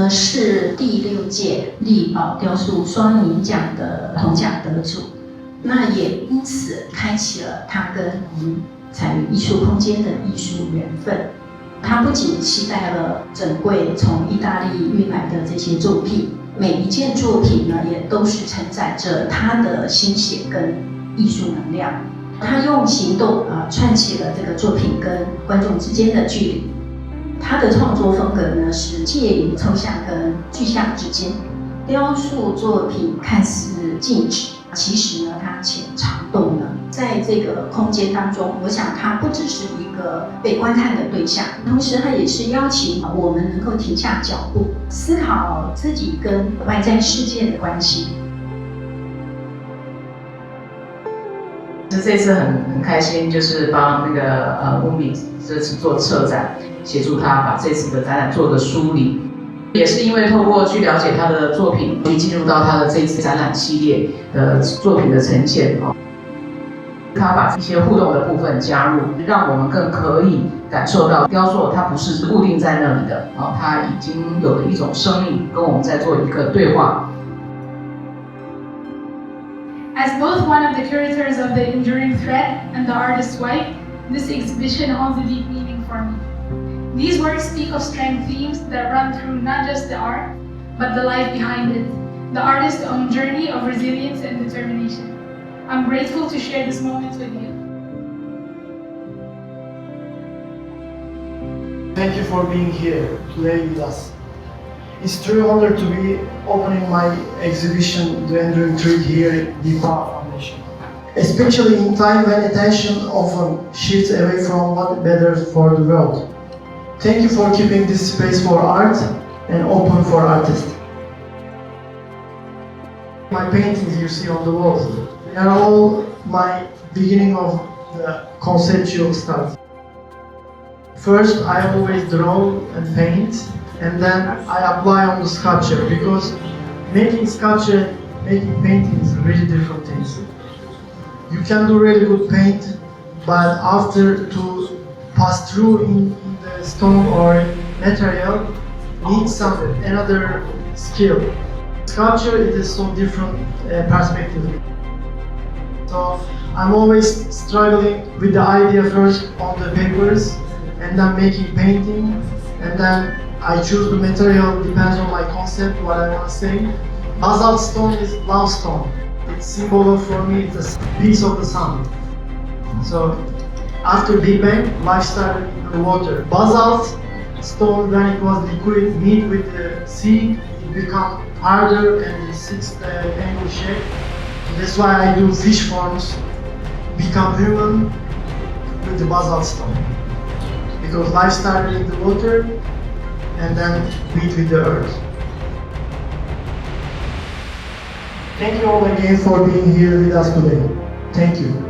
呢是第6届丽宝雕塑双赢奖的铜奖得主，那也因此开启了他跟彩云艺术空间的艺术缘分。他不仅期待了整柜从意大利运来的这些作品，每一件作品呢也都是承载着他的心血跟艺术能量。他用行动串起了这个作品跟观众之间的距离。他的创作风格呢是介于抽象跟具象之间。雕塑作品看似静止，其实呢它潜藏动能。在这个空间当中，我想它不只是一个被观看的对象，同时它也是邀请我们能够停下脚步，思考自己跟外在世界的关系。这次很开心，就是帮那个Umit这次做策展，协助他把这次的展览做个梳理，也是因为透过去了解他的作品，可以进入到他的这次展览系列的作品的呈现他把一些互动的部分加入，让我们更可以感受到雕塑它不是固定在那里的它已经有了一种生命，跟我们在做一个对话。As both one of the curators of the enduring thread and the artist's wife, this exhibition holds a deep meaning for me. These works speak of strength themes that run through not just the art, but the life behind it, the artist's own journey of resilience and determination. I'm grateful to share this moment with you. Thank you for being here today with us. It's a true honor to be opening my exhibition, The Enduring Thread, here at the Foundation. Especially in time when attention often shifts away from what matters for the world. Thank you for keeping this space for art and open for artists. My paintings you see on the walls, they are all my beginning of the conceptual start. First, I always draw and paint, and then I apply on the sculpture, because making sculpture and making paintings are really different things. You can do really good paint, but after to pass through in the stone or material needs some another skill. Sculpture it is so different perspective. So I'm always struggling with the idea first on the papers, and then making painting, and then I choose the material, depends on my concept, what I want to say. Basalt stone is love stone. It's symbol for me, it's a piece of the sun. So after Big Bang, life started in the water. Basalt stone, when it was liquid, meet with the sea, it become harder and it sits the angle shape. So that's why I do fish forms, become human with the basalt stone. Because life started in the water and then meet with the earth. Thank you all again for being here with us today. Thank you.